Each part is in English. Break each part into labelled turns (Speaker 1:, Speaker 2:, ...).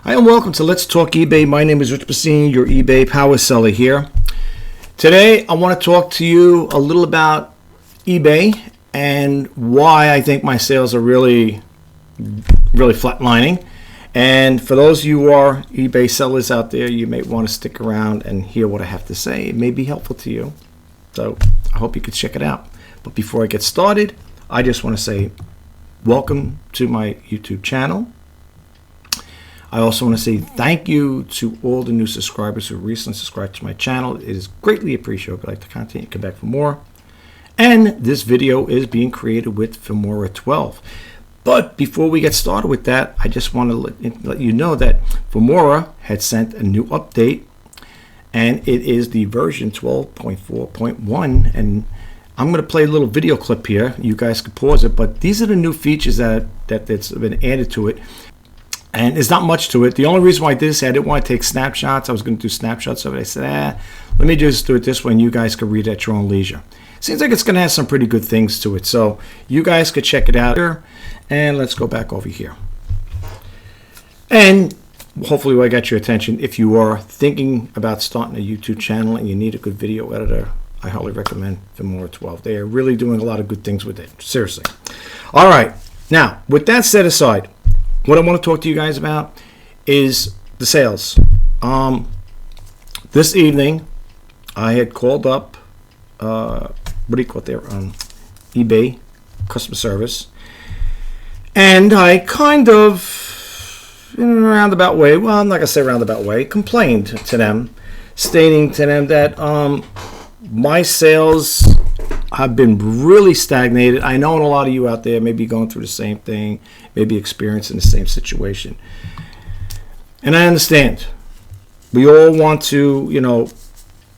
Speaker 1: Hi and welcome to Let's Talk eBay. My name is Rich Bassini, your eBay power seller here. Today I want to talk to you a little about eBay and why I think my sales are really flatlining. And for those of you who are eBay sellers out there, you may want to stick around and hear what I have to say. It may be helpful to you. So I hope you could check it out. But before I get started, I just want to say welcome to my YouTube channel. I also want to say thank you to all the new subscribers who recently subscribed to my channel. It is greatly appreciated. If you'd like the content, come back for more. And this video is being created with Filmora 12. But before we get started with that, I just want to let you know that Filmora had sent a new update, and it is the version 12.4.1. And I'm going to play a little video clip here. You guys can pause it, but these are the new features that's been added to it. And there's not much to it. The only reason why I did this, I didn't want to take snapshots. I was going to do snapshots of it. I said, let me just do it this way, and you guys can read at your own leisure. Seems like it's going to have some pretty good things to it. So you guys could check it out here. And let's go back over here. And hopefully I got your attention. If you are thinking about starting a YouTube channel and you need a good video editor, I highly recommend Filmora 12. They are really doing a lot of good things with it. Seriously. All right. Now, with that set aside, what I want to talk to you guys about is the sales. This evening, I had called up, what do you call it there, eBay customer service, and I kind of, in a roundabout way, well, I'm not going to say roundabout way, complained to them, stating to them that my sales have been really stagnated. I know a lot of you out there may be going through the same thing, maybe experiencing the same situation. And I understand. We all want to,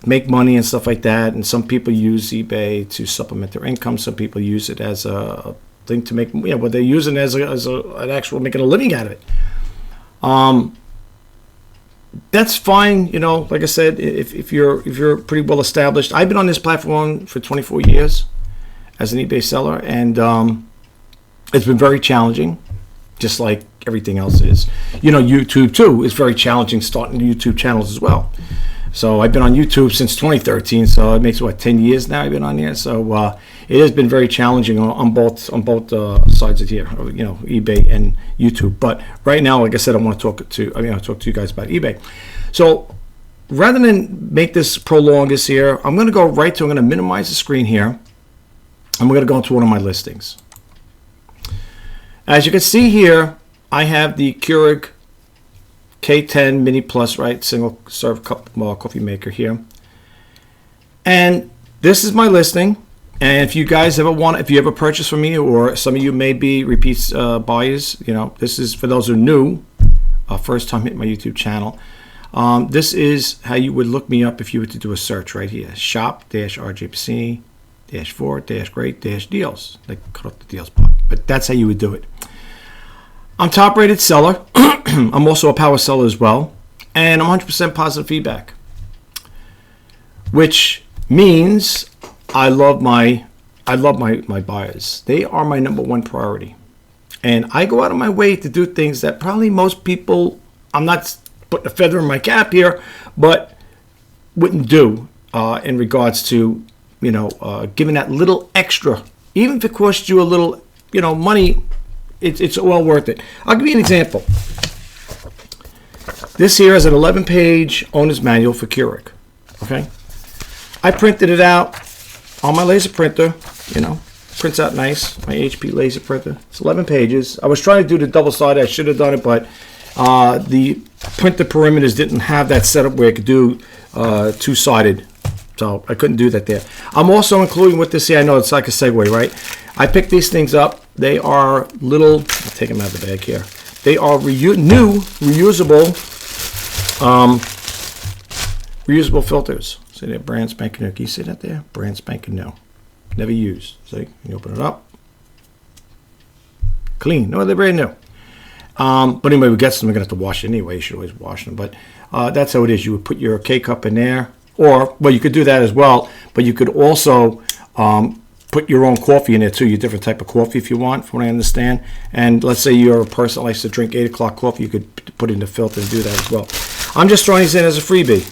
Speaker 1: make money and stuff like that. And some people use eBay to supplement their income. Some people use it as a thing to make, what they're using as an actual making a living out of it. That's fine, like I said, if you're pretty well established. I've been on this platform for 24 years as an eBay seller, and it's been very challenging, just like everything else is. YouTube too is very challenging, starting YouTube channels as well. So I've been on YouTube since 2013, so it makes 10 years now I've been on here. So it has been very challenging on both sides of here, eBay and YouTube. But right now, like I said, I want to talk to you guys about eBay. So rather than make this prolong this here, I'm going to go right to. I'm going to minimize the screen here, and we're going to go into one of my listings. As you can see here, I have the Keurig K10 Mini Plus, right, single serve cup coffee maker here, and this is my listing. And if you guys if you ever purchase from me, or some of you may be repeat buyers, this is for those who are new, first time hitting my YouTube channel. This is how you would look me up if you were to do a search right here: shop-RJ Bassini-4-great-deals. They cut off the deals part, but that's how you would do it. I'm top rated seller. I'm also a power seller as well, and I'm 100% positive feedback, which means I love my buyers. They are my number one priority, and I go out of my way to do things that probably most people, I'm not putting a feather in my cap here, but wouldn't do in regards to giving that little extra, even if it costs you a little money. It's well worth it. I'll give you an example. This here is an 11-page owner's manual for Keurig. Okay, I printed it out on my laser printer. Prints out nice. My HP laser printer. It's 11 pages. I was trying to do the double-sided. I should have done it, but the printer perimeters didn't have that setup where it could do two-sided. So I couldn't do that there. I'm also including with this here. I know it's like a segue, right? I picked these things up. They are little, I'll take them out of the bag here. They are new, reusable filters. See, they're brand spanking new. Can you see that there? Brand spanking new. Never used. See, you open it up. Clean. No, they're brand new. But anyway, we get some. We're going to have to wash it anyway. You should always wash them. But that's how it is. You would put your K-cup in there. Or, well, you could do that as well. But you could also put your own coffee in there too, your different type of coffee if you want, from what I understand. And let's say you're a person that likes to drink 8 o'clock coffee, you could put it in the filter and do that as well. I'm just throwing these in as a freebie.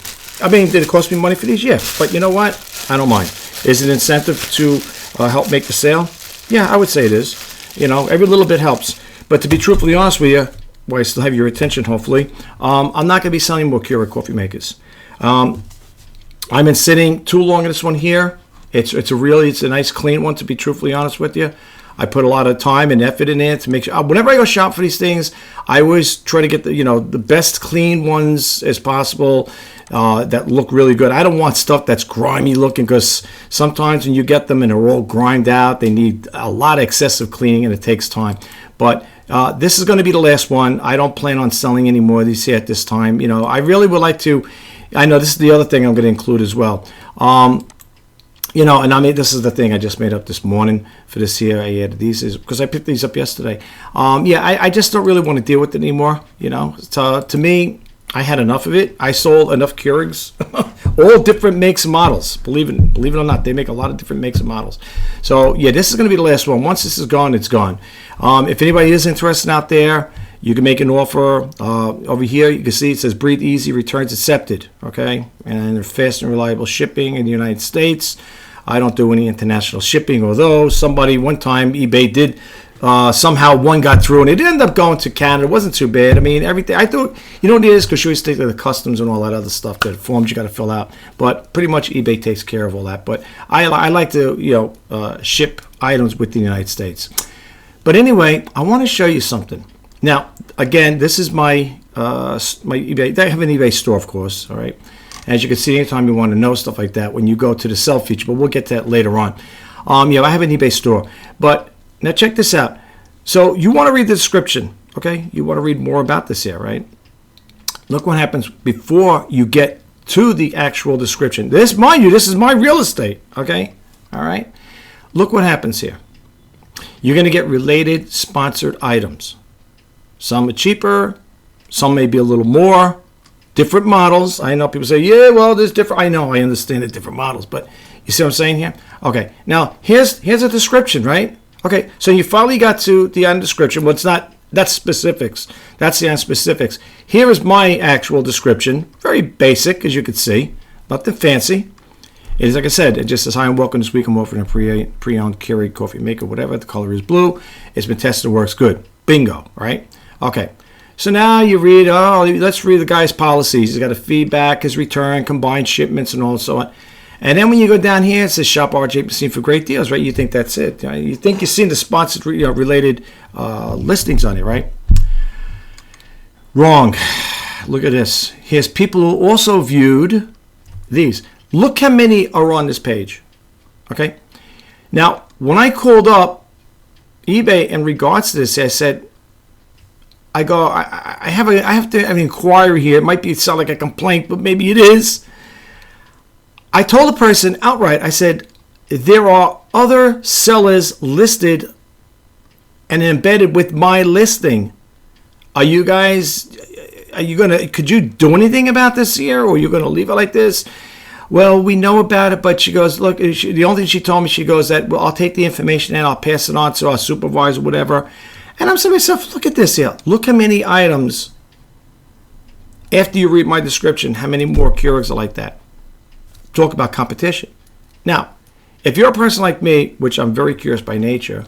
Speaker 1: I mean, did it cost me money for these? Yeah, but you know what? I don't mind. Is it an incentive to help make the sale? Yeah, I would say it is. You know, every little bit helps. But to be truthfully honest with you, well, I still have your attention, hopefully, I'm not going to be selling more Keurig coffee makers. I've been sitting too long in this one here. It's a nice clean one, to be truthfully honest with you. I put a lot of time and effort in it to make sure. Whenever I go shop for these things, I always try to get the best clean ones as possible that look really good. I don't want stuff that's grimy looking, because sometimes when you get them and they're all grimed out, they need a lot of excessive cleaning and it takes time. But this is going to be the last one. I don't plan on selling any more of these here at this time. I really would like to. I know this is the other thing I'm going to include as well. And I mean, this is the thing I just made up this morning for this here. I added these because I picked these up yesterday. I just don't really want to deal with it anymore. So, to me, I had enough of it. I sold enough Keurigs, all different makes and models. Believe it or not, they make a lot of different makes and models. So, yeah, this is going to be the last one. Once this is gone, it's gone. If anybody is interested out there, you can make an offer. Over here, you can see it says Breathe Easy, returns accepted. Okay, and they're fast and reliable shipping in the United States. I don't do any international shipping, although somebody one time, eBay did, somehow one got through and it ended up going to Canada. It wasn't too bad. I mean, everything, I thought, you know what it is, because you always take the customs and all that other stuff, the forms you got to fill out. But pretty much eBay takes care of all that. But I like to, ship items with the United States. But anyway, I want to show you something. Now, again, this is my eBay. They have an eBay store, of course, all right? As you can see, anytime you want to know stuff like that, when you go to the sell feature, but we'll get to that later on. I have an eBay store. But now check this out. So you want to read the description, okay? You want to read more about this here, right? Look what happens before you get to the actual description. This, mind you, this is my real estate, okay? All right? Look what happens here. You're going to get related sponsored items. Some are cheaper. Some may be a little more. Different models. I know people say, yeah, well, there's different. I know, I understand the different models, but you see what I'm saying here? Okay, now here's a description, right? Okay, so you finally got to the end description. Well, it's not, that's specifics. That's the end specifics. Here is my actual description. Very basic, as you can see. Nothing fancy. It is, like I said, it just says, hi and welcome this week. I'm offering a pre-owned Keurig coffee maker, whatever. The color is blue. It's been tested, works good. Bingo, right? Okay. So now you read, let's read the guy's policies. He's got a feedback, his return, combined shipments, and all so on. And then when you go down here, it says shop RJ Machine for great deals, right? You think that's it. You think you've seen the sponsored related listings on it, right? Wrong. Look at this. Here's people who also viewed these. Look how many are on this page. Okay? Now, when I called up eBay in regards to this, I said, I have an inquiry here. It might sound like a complaint, but maybe it is. I told the person outright, I said, there are other sellers listed and embedded with my listing. Could you do anything about this here, or are you going to leave it like this? Well, we know about it, but she goes, look, the only thing she told me, she goes that, well, I'll take the information and I'll pass it on to our supervisor, whatever. And I'm saying to myself, look at this here. Look how many items, after you read my description, how many more Keurigs are like that. Talk about competition. Now, if you're a person like me, which I'm very curious by nature,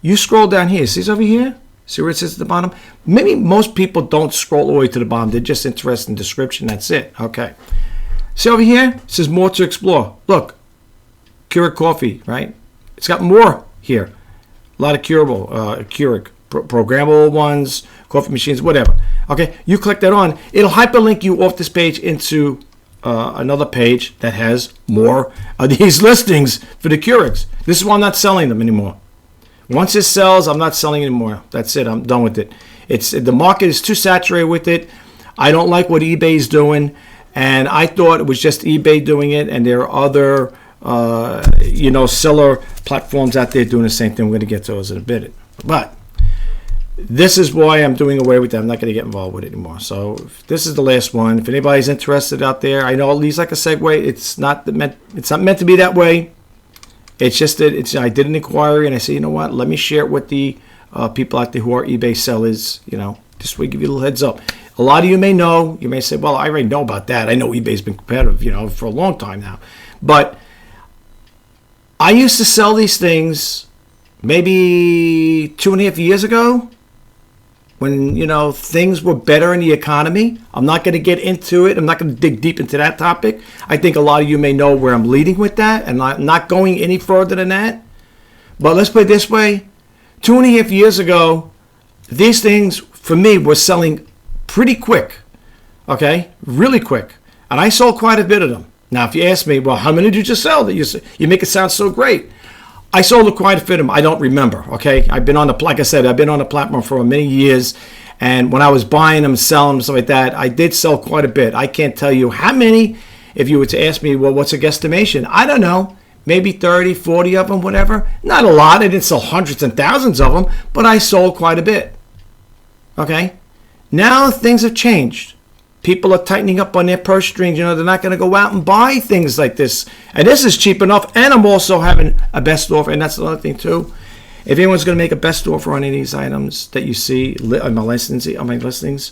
Speaker 1: you scroll down here. See over here? See where it says at the bottom? Maybe most people don't scroll all the way to the bottom. They're just interested in description. That's it. Okay. See over here? It says more to explore. Look. Keurig coffee, right? It's got more here. A lot of Keurig. Programmable ones, coffee machines, whatever. Okay, you click that on, it'll hyperlink you off this page into another page that has more of these listings for the Keurigs. This is why I'm not selling them anymore. Once it sells, I'm not selling anymore. That's it. I'm done with it. The market is too saturated with it. I don't like what eBay's doing, and I thought it was just eBay doing it, and there are other seller platforms out there doing the same thing. We're going to get to those in a bit, but this is why I'm doing away with that. I'm not going to get involved with it anymore. So this is the last one. If anybody's interested out there, I know it leads like a segue. It's not meant to be that way. It's just that I did an inquiry and I said, you know what? Let me share it with the people out there who are eBay sellers. Just to give you a little heads up. A lot of you may know. You may say, well, I already know about that. I know eBay's been competitive, for a long time now. But I used to sell these things maybe 2.5 years ago when, things were better in the economy. I'm not going to get into it. I'm not going to dig deep into that topic. I think a lot of you may know where I'm leading with that, and I'm not going any further than that. But let's put it this way. 2.5 years ago, these things, for me, were selling pretty quick. Okay? Really quick. And I sold quite a bit of them. Now, if you ask me, well, how many did you sell? You make it sound so great. I sold quite a bit of them. I don't remember, okay? Like I said, I've been on the platform for many years, and when I was buying them, selling them, stuff like that, I did sell quite a bit. I can't tell you how many. If you were to ask me, well, what's a guesstimation? I don't know. Maybe 30, 40 of them, whatever. Not a lot. I didn't sell hundreds and thousands of them, but I sold quite a bit, okay? Now things have changed. People are tightening up on their purse strings. They're not going to go out and buy things like this. And this is cheap enough. And I'm also having a best offer. And that's another thing, too. If anyone's going to make a best offer on any of these items that you see on my listings,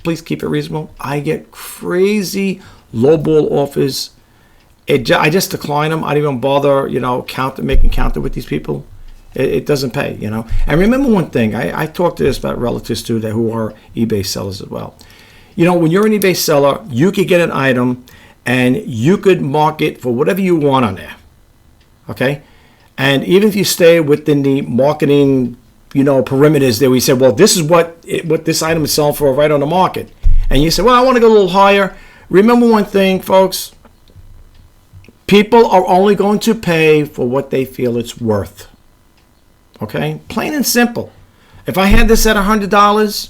Speaker 1: please keep it reasonable. I get crazy lowball offers. I just decline them. I don't even bother, making counter with these people. It doesn't pay, And remember one thing. I talked to this about relatives, too, who are eBay sellers as well. When you're an eBay seller, you could get an item and you could mark it for whatever you want on there. Okay? And even if you stay within the marketing, perimeters there, we say, well, this is what this item is selling for right on the market. And you say, well, I want to go a little higher. Remember one thing, folks. People are only going to pay for what they feel it's worth. Okay? Plain and simple. If I had this at $100,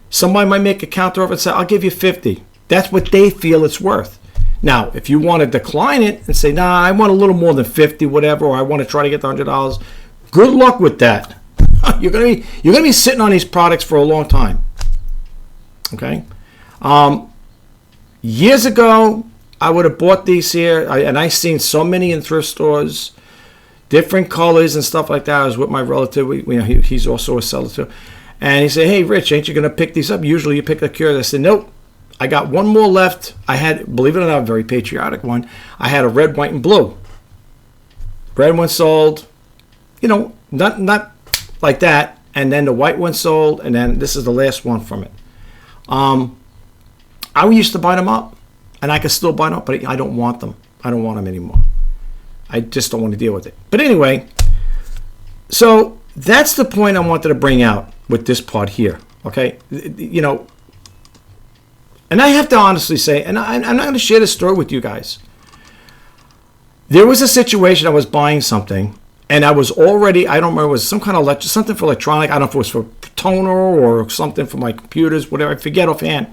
Speaker 1: somebody might make a counter offer and say, I'll give you 50. That's what they feel it's worth. Now, if you want to decline it and say, nah, I want a little more than 50, whatever, or I want to try to get the $100, good luck with that. You're gonna be sitting on these products for a long time. Okay? Years ago, I would have bought these here, and I seen so many in thrift stores, different colors and stuff like that. I was with my relative. He's also a seller too. And he said, hey, Rich, ain't you going to pick these up? Usually you pick the cures. I said, nope. I got one more left. I had, believe it or not, a very patriotic one. I had a red, white, and blue. Red one sold, not like that. And then the white one sold. And then this is the last one from it. I used to buy them up. And I can still buy them up, but I don't want them. I don't want them anymore. I just don't want to deal with it. But anyway, so that's the point I wanted to bring out with this part here, okay? And I have to honestly say, and I'm not going to share this story with you guys. There was a situation, I was buying something, and I was already, I don't remember, it was some kind of something for electronic, I don't know if it was for toner or something for my computers, whatever, I forget offhand.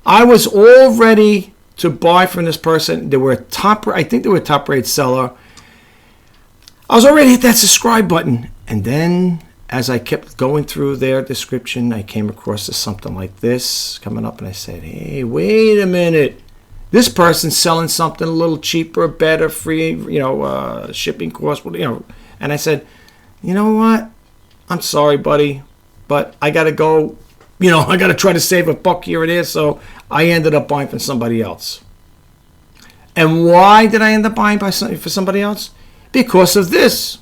Speaker 1: I was all ready to buy from this person. I think they were a top-rated seller. I was already hit that subscribe button, and then as I kept going through their description, I came across something like this coming up, and I said, hey, wait a minute. This person's selling something a little cheaper, better, free, shipping costs, And I said, you know what? I'm sorry, buddy, but I got to go, I got to try to save a buck here and there, so I ended up buying from somebody else. And why did I end up buying for somebody else? Because of this.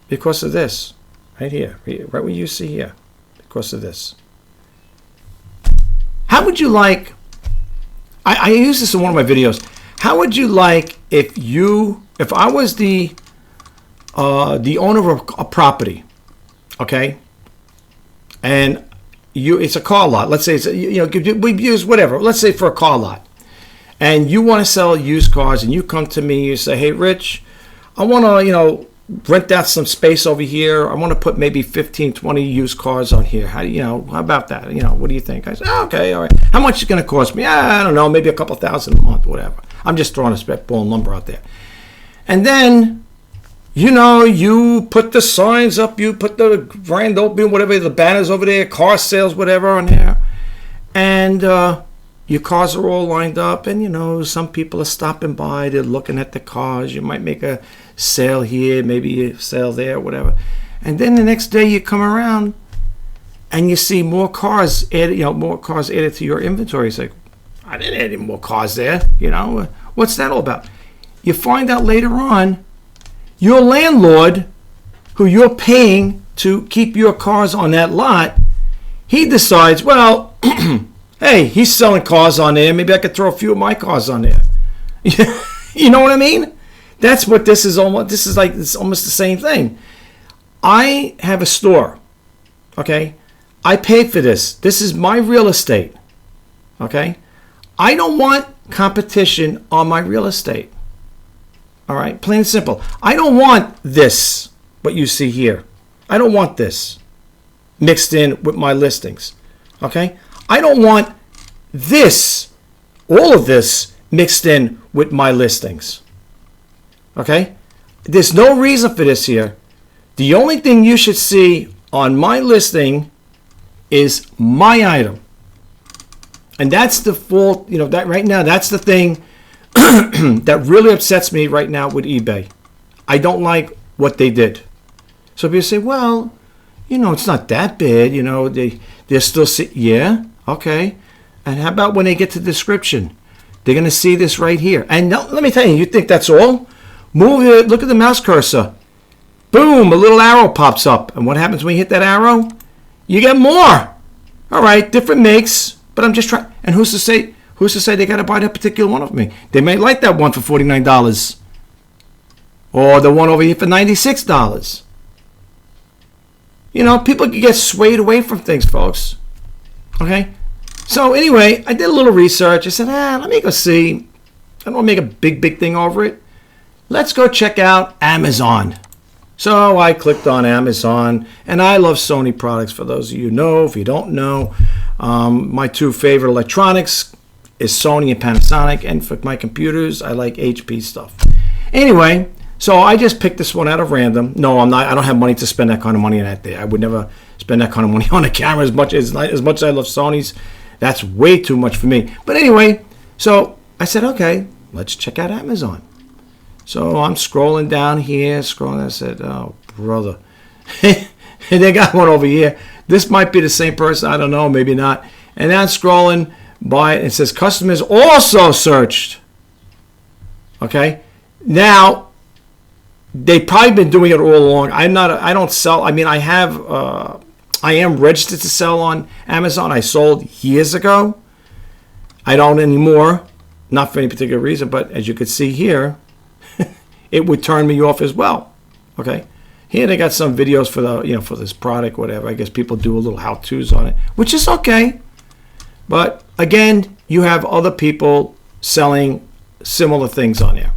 Speaker 1: Because of this. Right here. Right what you see here. Because of this. How would you like... I use this in one of my videos. How would you like if I was the owner of a property, okay? And it's a car lot. Let's say we use whatever. Let's say for a car lot. And you want to sell used cars, and you come to me, you say, hey, Rich, I want to, rent out some space over here. I want to put maybe 15, 20 used cars on here. How about that? What do you think? I said, okay, all right. How much is it going to cost me? I don't know, maybe a couple $1,000 a month, whatever. I'm just throwing a spitball number out there. And then, you put the signs up, you put the grand opening, whatever, the banners over there, car sales, whatever on there. And your cars are all lined up, and you know, some people are stopping by, they're looking at the cars. You might make a sale here, maybe a sale there, whatever. And then the next day you come around and you see more cars added, more cars added to your inventory. It's like, I didn't add any more cars there, what's that all about? You find out later on, your landlord, who you're paying to keep your cars on that lot, he decides, well, hey, he's selling cars on there. Maybe I could throw a few of my cars on there. You know what I mean? That's what this is almost. This is like, it's almost the same thing. I have a store, okay? I paid for this. This is my real estate, okay? I don't want competition on my real estate. All right, plain and simple. I don't want this, what you see here. I don't want this mixed in with my listings, okay? I don't want this, all of this mixed in with my listings, okay? There's no reason for this here. The only thing you should see on my listing is my item. And that's the fault, that right now, that's the thing that really upsets me right now with eBay. I don't like what they did. So people say, well, it's not that bad. They're still yeah, okay. And how about when they get to the description? They're going to see this right here. And let me tell you, you think that's all? Move it, look at the mouse cursor. Boom, a little arrow pops up. And what happens when you hit that arrow? You get more. All right, different makes, but I'm just trying. And who's to say they got to buy that particular one of me? They may like that one for $49. Or the one over here for $96. People can get swayed away from things, folks. Okay? So anyway, I did a little research. I said, let me go see. I don't want to make a big thing over it. Let's go check out Amazon. So I clicked on Amazon, and I love Sony products. For those of you who know, if you don't know, my two favorite electronics is Sony and Panasonic, and for my computers, I like HP stuff. Anyway, so I just picked this one out of random. No, I'm not. I don't have money to spend that kind of money on that there. I would never spend that kind of money on a camera as much as I love Sony's. That's way too much for me. But anyway, so I said, okay, let's check out Amazon. So I'm scrolling down here, I said, oh, brother. And they got one over here. This might be the same person. I don't know, maybe not. And then I'm scrolling by it. It says customers also searched. Okay. Now, they've probably been doing it all along. I don't sell. I mean, I am registered to sell on Amazon. I sold years ago. I don't anymore. Not for any particular reason, but as you can see here, it would turn me off as well. Okay, here they got some videos for the for this product, whatever. I guess people do a little how-tos on it, which is okay. But again, you have other people selling similar things on there.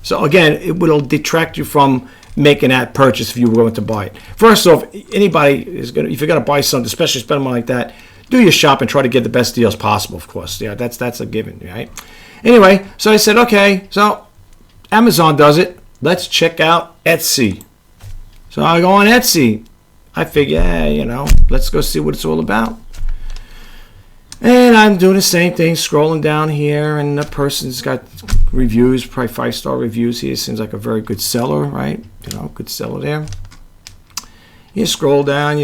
Speaker 1: So again, it will detract you from making that purchase if you were going to buy it. First off, anybody is going to, if you're going to buy something, especially spend money like that, do your shop and try to get the best deals possible. Of course, yeah, that's a given, right? Anyway, so I said, okay, so Amazon does it. Let's check out Etsy. So I go on Etsy. I figure, let's go see what it's all about. And I'm doing the same thing, scrolling down here, and the person's got reviews, probably 5-star reviews here. Seems like a very good seller, right? Good seller there. You scroll down,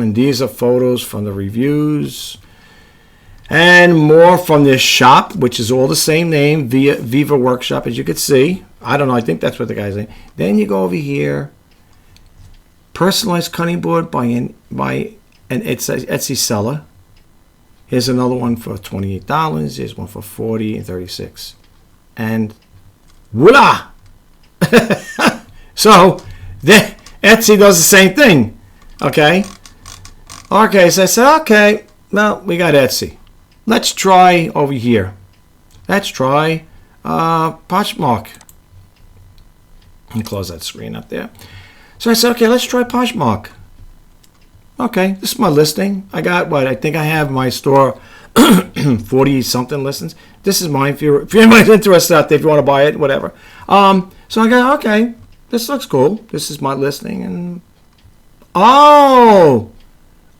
Speaker 1: and these are photos from the reviews. And more from this shop, which is all the same name, Viva Workshop, as you can see. I don't know, I think that's what the guy's name. Then you go over here, personalized cutting board by an Etsy seller. Here's another one for $28. Here's one for $40 and $36. And voila! So Etsy does the same thing. Okay. Okay, so I said, okay, well, we got Etsy. Let's try over here. Let's try Poshmark. And close that screen up there. So I said, okay, let's try Poshmark. Okay, this is my listing. I got what? I think I have my store 40-something listings. This is mine. If anybody's interested out there, if you want to buy it, whatever. So I go, okay, this looks cool. This is my listing. And oh,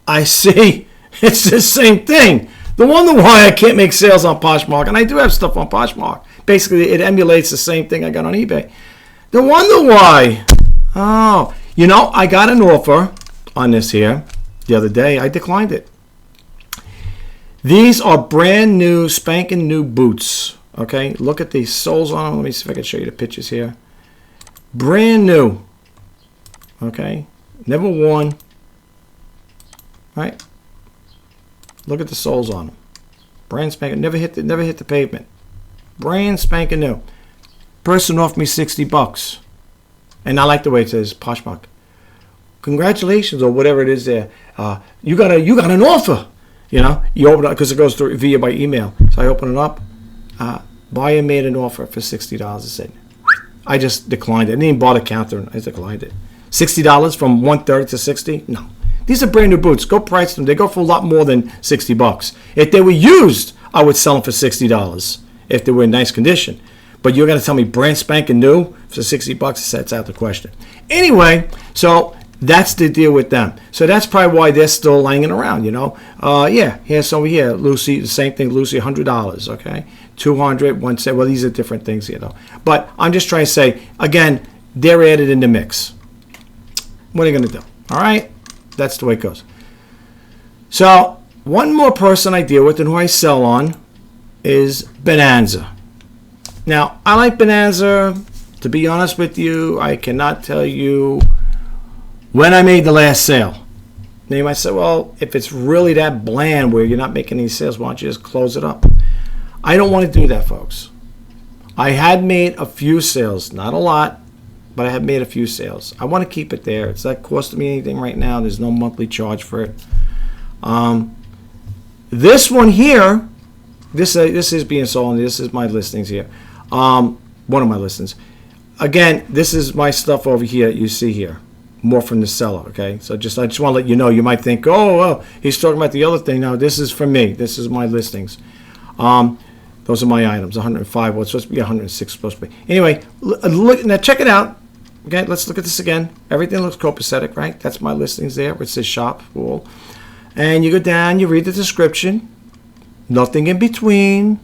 Speaker 1: I see. It's the same thing. The wonder why I can't make sales on Poshmark, and I do have stuff on Poshmark. Basically, it emulates the same thing I got on eBay. The wonder why. Oh, you know, I got an offer on this here the other day. I declined it. These are brand new, spanking new boots. Okay, look at the soles on them. Let me see if I can show you the pictures here. Brand new. Okay, never worn. Right. Look at the soles on them. Brand spanking. Never hit the pavement. Brand spanking new. Person offered me $60, and I like the way it says Poshmark. Congratulations, or whatever it is there. You got an offer. You know, you open it up because it goes through via by email. So I open it up. Buyer made an offer for $60. I said, I just declined it. I didn't even bother countering. I declined it. $60 from 130 to 60? No. These are brand new boots. Go price them. They go for a lot more than $60. If they were used, I would sell them for $60 if they were in nice condition. But you're going to tell me brand spanking new for $60? That's out the question. Anyway, so that's the deal with them. So that's probably why they're still laying around, you know. Yeah, here's over here. Lucy, the same thing. Lucy, $100, okay. 200, 170. Well, these are different things here, though. But I'm just trying to say, again, they're added in the mix. What are you going to do? All right? That's the way it goes. So one more person I deal with and who I sell on is Bonanza. Now, I like Bonanza. To be honest with you, I cannot tell you when I made the last sale. Now you might say, well, if it's really that bland where you're not making any sales, why don't you just close it up? I don't want to do that, folks. I had made a few sales, not a lot, but I have made a few sales. I want to keep it there. It's not costing me anything right now. There's no monthly charge for it. This one here, this is being sold. This is my listings here. One of my listings. Again, this is my stuff over here. You see here, more from the seller. Okay, so I just want to let you know. You might think, oh, well, he's talking about the other thing. No, this is for me. This is my listings. Those are my items. 105. Well, it's supposed to be 106. Supposed to be. Anyway, look now. Check it out. Okay, let's look at this again. Everything looks copacetic, right? That's my listings there. It says shop wall, and you go down. You read the description. Nothing in between.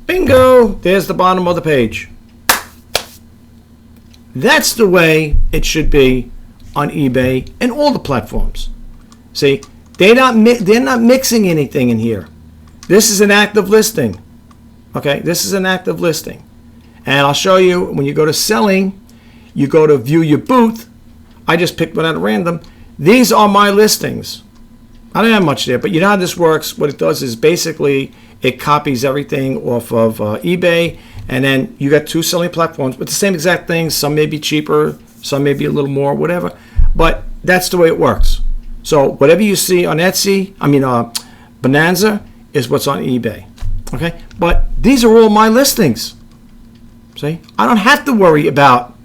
Speaker 1: Bingo! There's the bottom of the page. That's the way it should be on eBay and all the platforms. See, they're not mixing anything in here. This is an active listing. Okay, this is an active listing. And I'll show you when you go to selling, you go to view your booth. I just picked one at random. These are my listings. I don't have much there, but you know how this works. What it does is basically it copies everything off of eBay, and then you got two selling platforms with the same exact things. Some may be cheaper, some may be a little more, whatever. But that's the way it works. So whatever you see on Etsy, Bonanza, is what's on eBay. Okay, but these are all my listings. See, I don't have to worry about,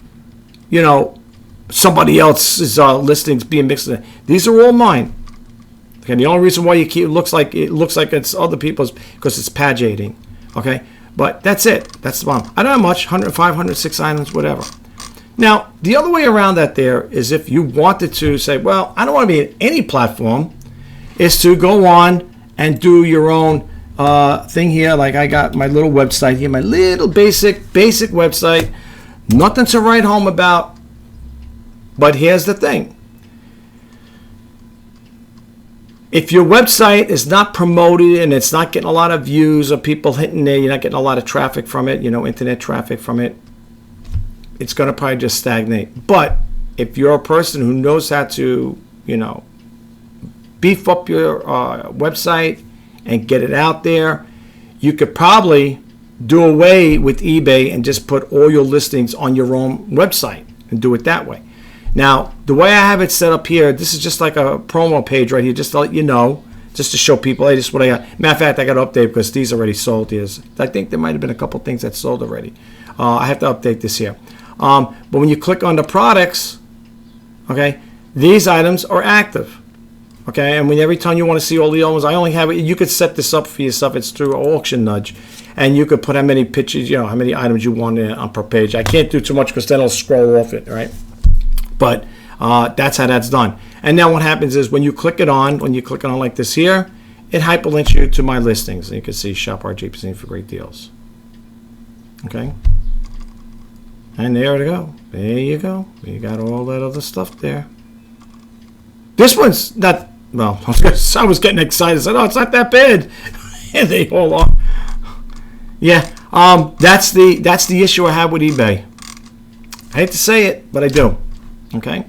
Speaker 1: you know, somebody else's listings being mixed in. These are all mine. Okay, the only reason why you keep it looks like it's other people's because it's paginating. Okay, but that's it. That's the bottom. I don't have much. 105, 106 items, whatever. Now, the other way around that there is if you wanted to say, well, I don't want to be in any platform, is to go on and do your own thing here. Like I got my little website here, my little basic website. Nothing to write home about. But here's the thing. If your website is not promoted and it's not getting a lot of views or people hitting there, you're not getting a lot of traffic from it, you know, internet traffic from it, it's going to probably just stagnate. But if you're a person who knows how to, you know, beef up your website and get it out there, you could probably do away with eBay and just put all your listings on your own website and do it that way. Now, the way I have it set up here, this is just like a promo page right here, just to let you know, just to show people, hey, this is what I got. Matter of fact, I got to update because these already sold here. I think there might have been a couple things that sold already. I have to update this here. But when you click on the products, okay, these items are active. Okay, and when every time you want to see all the items, I only have it. You could set this up for yourself. It's through Auction Nudge, and you could put how many pictures, you know, how many items you want on per page. I can't do too much because then it'll scroll off it, right? But that's how that's done. And now what happens is when you click it on like this here, it hyperlinks you to my listings. And you can see shop RJ for great deals. Okay. And there you go. There you go. You got all that other stuff there. This one's not, well, I was getting excited. I said, oh, it's not that bad. And they all are. Yeah, that's the issue I have with eBay. I hate to say it, but I do. Okay.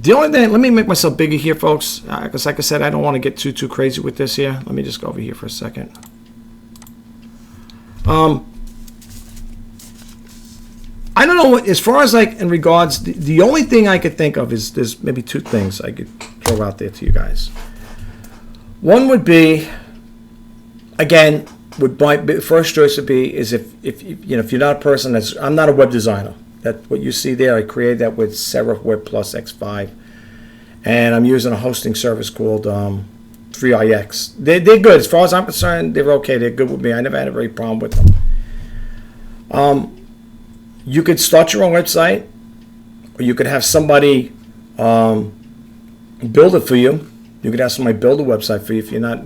Speaker 1: The only thing, let me make myself bigger here, folks, because like I said, I don't want to get too crazy with this here. Let me just go over here for a second. I don't know what, as far as like in regards, the only thing I could think of is there's maybe two things I could throw out there to you guys. One would be, again, would my first choice would be is if you're not a person that's, I'm not a web designer. That what you see there, I created that with Serif Web Plus X5, and I'm using a hosting service called 3ix. They're good as far as I'm concerned. They're okay. They're good with me. I never had a very problem with them. You could start your own website, or you could have somebody build it for you. You could have somebody build a website for you if you're not,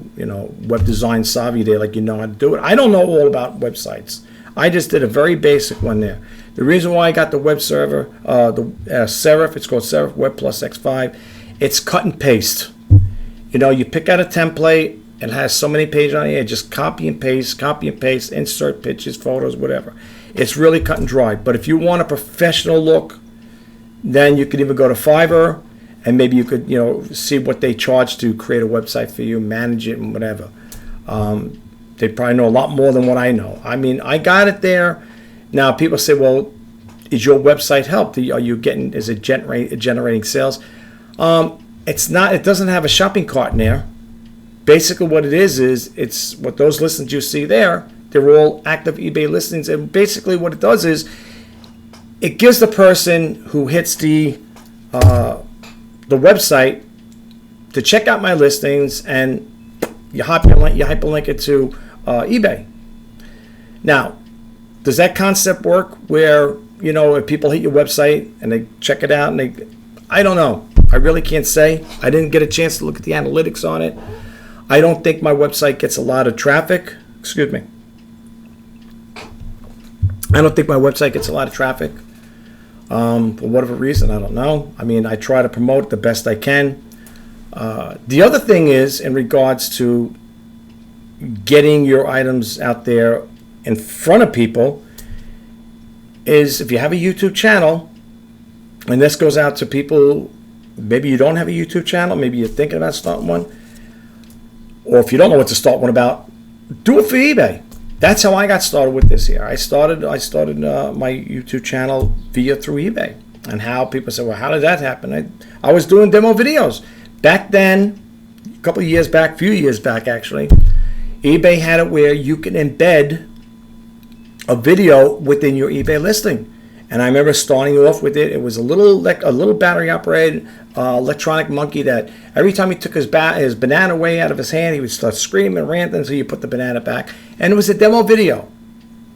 Speaker 1: web design savvy there, like you know how to do it. I don't know all about websites. I just did a very basic one there. The reason why I got the web server, the Serif, it's called Serif Web Plus X5. It's cut and paste. You pick out a template. It has so many pages on it. Just copy and paste, insert pictures, photos, whatever. It's really cut and dry. But if you want a professional look, then you could even go to Fiverr, and maybe you could, see what they charge to create a website for you, manage it, and whatever. They probably know a lot more than what I know. I mean, I got it there. Now, people say, well, is your website helped? Are you getting, is it generating sales? It's not, it doesn't have a shopping cart in there. Basically what it is it's what those listings you see there, they're all active eBay listings. And basically what it does is it gives the person who hits the website to check out my listings, and you hyperlink it to eBay. Now, does that concept work where, if people hit your website and they check it out and I don't know. I really can't say. I didn't get a chance to look at the analytics on it. I don't think my website gets a lot of traffic. Excuse me. I don't think my website gets a lot of traffic. For whatever reason, I don't know. I mean, I try to promote the best I can. The other thing is in regards to getting your items out there in front of people is if you have a YouTube channel, and this goes out to people, maybe you don't have a YouTube channel, maybe you're thinking about starting one, or if you don't know what to start one about, do it for eBay. That's how I got started with this here. I started my YouTube channel through eBay, and how people say, well, how did that happen? I was doing demo videos back then, few years back actually. eBay had it where you can embed a video within your eBay listing. And I remember starting off with it. It was a little battery operated electronic monkey that every time he took his banana away out of his hand, he would start screaming, ranting until you put the banana back. And it was a demo video.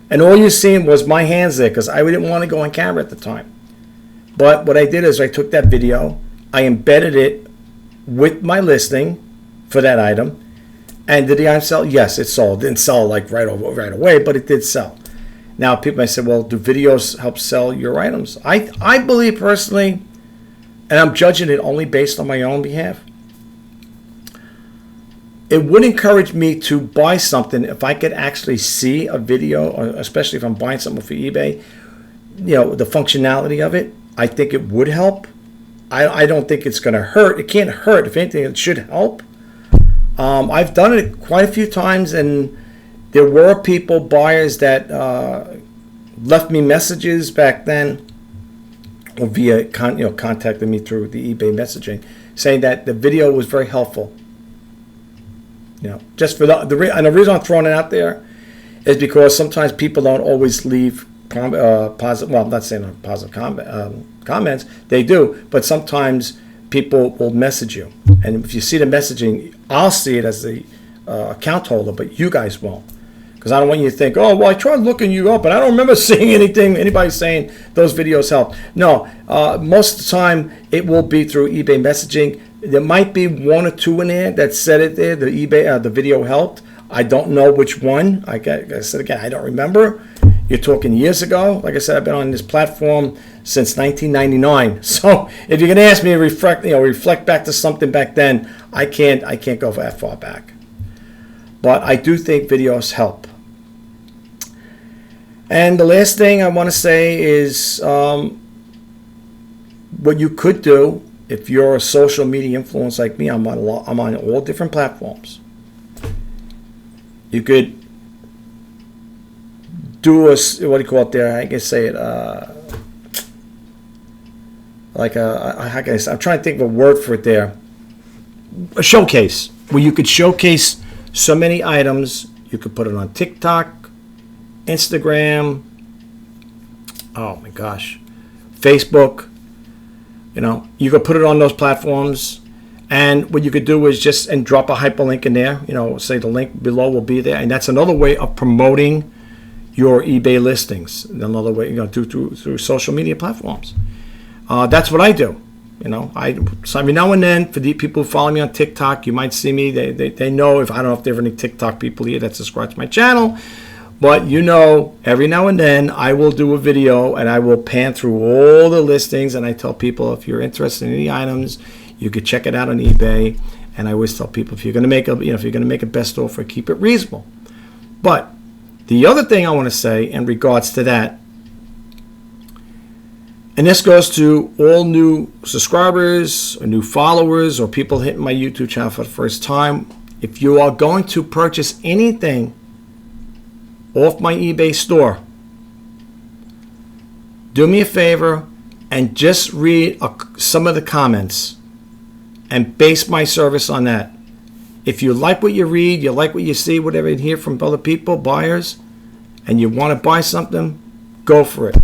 Speaker 1: And all you seen was my hands there because I didn't want to go on camera at the time. But what I did is I took that video, I embedded it with my listing for that item. And did the item sell? Yes, it sold. It didn't sell like right away, but it did sell. Now, people may say, well, do videos help sell your items? I believe personally, and I'm judging it only based on my own behalf, it would encourage me to buy something if I could actually see a video, or especially if I'm buying something for eBay, the functionality of it. I think it would help. I don't think it's going to hurt. It can't hurt. If anything, it should help. I've done it quite a few times, and there were buyers that left me messages back then, or via contacted me through the eBay messaging, saying that the video was very helpful. Just for and the reason I'm throwing it out there is because sometimes people don't always leave positive. Well, I'm not saying positive comments. They do, but sometimes people will message you, and if you see the messaging, I'll see it as the account holder, but you guys won't. Because I don't want you to think, oh, well, I tried looking you up, and I don't remember seeing anybody saying those videos help. No, most of the time it will be through eBay messaging. There might be one or two in there that said it there. The eBay, the video helped. I don't know which one. Like I said again, I don't remember. You're talking years ago. Like I said, I've been on this platform since 1999. So if you're gonna ask me to reflect back to something back then, I can't go that far back. But I do think videos help. And the last thing I want to say is what you could do if you're a social media influencer like me. I'm on all different platforms. You could do a, what do you call it there? I can say it like how can I say? I'm trying to think of a word for it there. A showcase where you could showcase so many items. You could put it on TikTok, Instagram, oh my gosh, Facebook. You know, you could put it on those platforms, and what you could do is just drop a hyperlink in there. You know, say the link below will be there, and that's another way of promoting your eBay listings. Another way, through social media platforms. That's what I do. You know, so every now and then, for the people who follow me on TikTok, you might see me. They know, if I don't know if there are any TikTok people here that subscribe to my channel. But every now and then I will do a video and I will pan through all the listings, and I tell people, if you're interested in any items, you could check it out on eBay. And I always tell people, if you're going to make a best offer, keep it reasonable. But the other thing I want to say in regards to that, and this goes to all new subscribers or new followers or people hitting my YouTube channel for the first time, if you are going to purchase anything off my eBay store, do me a favor and just read some of the comments and base my service on that. If you like what you read, you like what you see, whatever you hear from other people, buyers, and you want to buy something, go for it.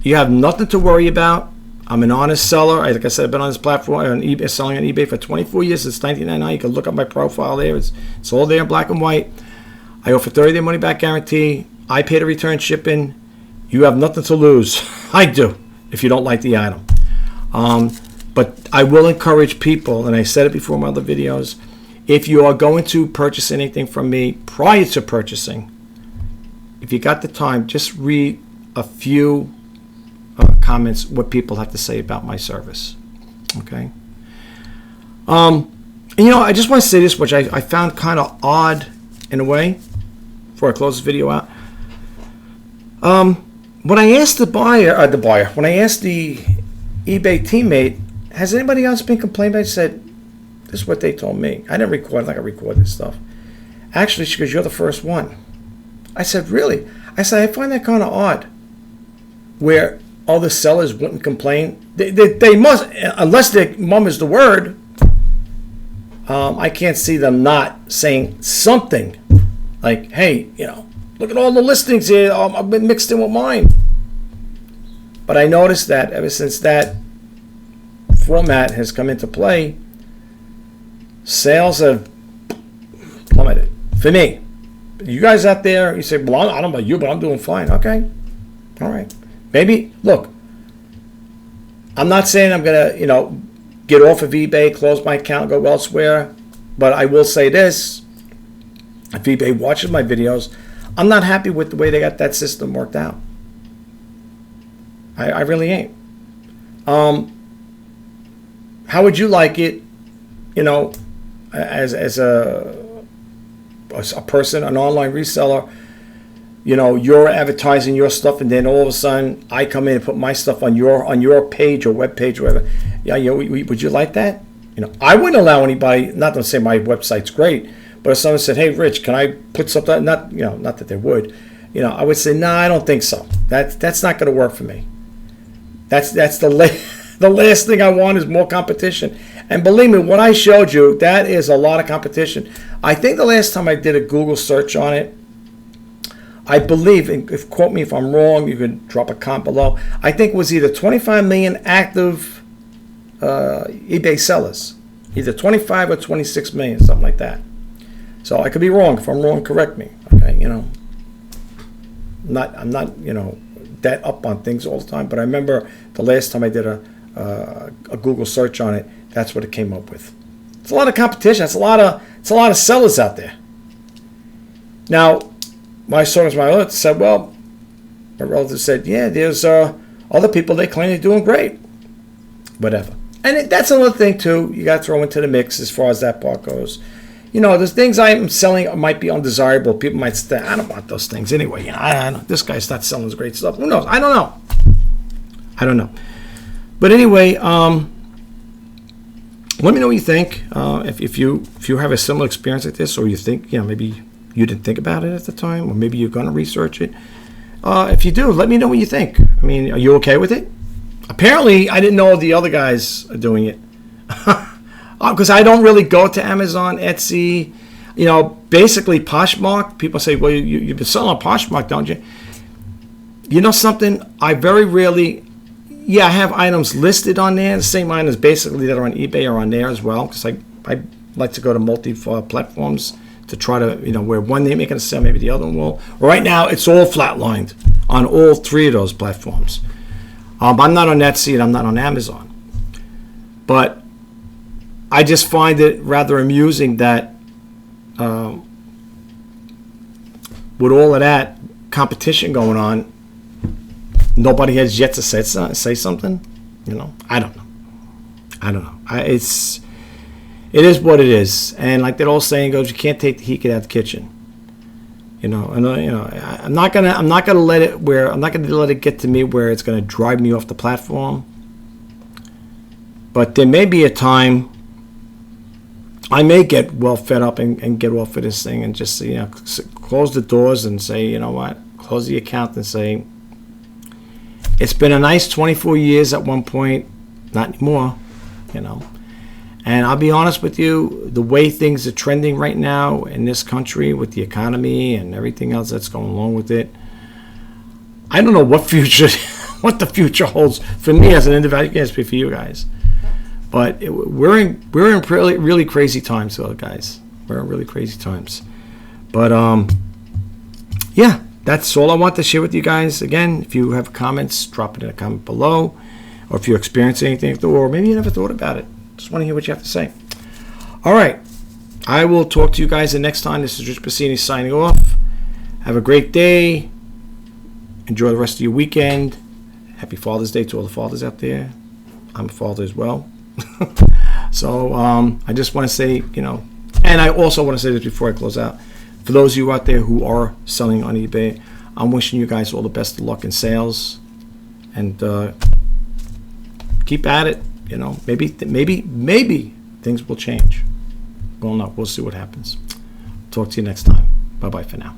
Speaker 1: You have nothing to worry about. I'm an honest seller. Like I said, I've been on this platform on eBay, selling on eBay for 24 years since 1999. You can look up my profile there. It's all there in black and white. I offer 30-day money-back guarantee. I pay the return shipping. You have nothing to lose. I do, if you don't like the item. But I will encourage people, and I said it before in my other videos, if you are going to purchase anything from me prior to purchasing, if you got the time, just read a few comments, what people have to say about my service. Okay. And I just want to say this, which I found kind of odd in a way, before I close this video out. When I asked when I asked the eBay teammate, has anybody else been complaining? I said, this is what they told me. I didn't record like I record this stuff. Actually, she goes, you're the first one. I said, really? I said, I find that kind of odd, where all the sellers wouldn't complain. They must, unless their mum is the word. I can't see them not saying something like, hey, look at all the listings here. I've been mixed in with mine. But I noticed that ever since that format has come into play, sales have plummeted. For me. You guys out there, you say, well, I don't know about you, but I'm doing fine. Okay. All right. Maybe, look, I'm not saying I'm going to, get off of eBay, close my account, go elsewhere. But I will say this. If eBay watches my videos, I'm not happy with the way they got that system worked out. I really ain't. How would you like it, as a person, an online reseller, you're advertising your stuff, and then all of a sudden I come in and put my stuff on your page or web page or whatever. Yeah, would you like that? I wouldn't allow anybody, not to say my website's great, but if someone said, hey, Rich, can I put something, not that they would, I would say, no, I don't think so. That's not going to work for me. That's the last thing I want is more competition. And believe me, what I showed you, that is a lot of competition. I think the last time I did a Google search on it, I believe, and quote me if I'm wrong, you could drop a comment below, I think it was either 25 million active eBay sellers, either 25 or 26 million, something like that. So I could be wrong. If I'm wrong, correct me. Okay, I'm not that up on things all the time, but I remember the last time I did a Google search on it, That's what it came up with. It's a lot of competition. It's a lot of sellers out there. Now, my relative said, well, my relative said, yeah, there's other people, they claim they're doing great. Whatever. And that's another thing, too, you got to throw into the mix as far as that part goes. There's things I'm selling might be undesirable. People might say, I don't want those things anyway. This guy's not selling his great stuff. Who knows? I don't know. But anyway, let me know what you think. If you have a similar experience like this, or you think, maybe you didn't think about it at the time, or maybe you're going to research it. If you do, let me know what you think. I mean, are you okay with it? Apparently, I didn't know the other guys are doing it. Because I don't really go to Amazon, Etsy, basically Poshmark. People say, well, you've been selling on Poshmark, don't you? You know something? I very rarely, I have items listed on there. The same items basically that are on eBay are on there as well. Because I like to go to multi-platforms to try to, where one they making a sale, maybe the other one will. Right now, it's all flatlined on all three of those platforms. I'm not on Etsy and I'm not on Amazon. But I just find it rather amusing that with all of that competition going on, nobody has yet to say something. I don't know. It is what it is. And like that old saying goes, you can't take the heat out of the kitchen. I'm not gonna let it get to me where it's gonna drive me off the platform. But there may be a time I may get well fed up and get off of this thing and just close the doors and say, you know what, close the account and say, it's been a nice 24 years at one point, not anymore, And I'll be honest with you, the way things are trending right now in this country with the economy and everything else that's going along with it, I don't know what the future holds for me as an individual. I can't speak for you guys, but we're in really, really crazy times, guys. We're in really crazy times. But that's all I want to share with you guys. Again, if you have comments, drop it in a comment below, or if you experience anything, or maybe you never thought about it. Just want to hear what you have to say. All right. I will talk to you guys the next time. This is Rich Bassini signing off. Have a great day. Enjoy the rest of your weekend. Happy Father's Day to all the fathers out there. I'm a father as well. So I just want to say, and I also want to say this before I close out. For those of you out there who are selling on eBay, I'm wishing you guys all the best of luck in sales. And keep at it. Maybe things will change. We'll know. We'll see what happens. Talk to you next time. Bye-bye for now.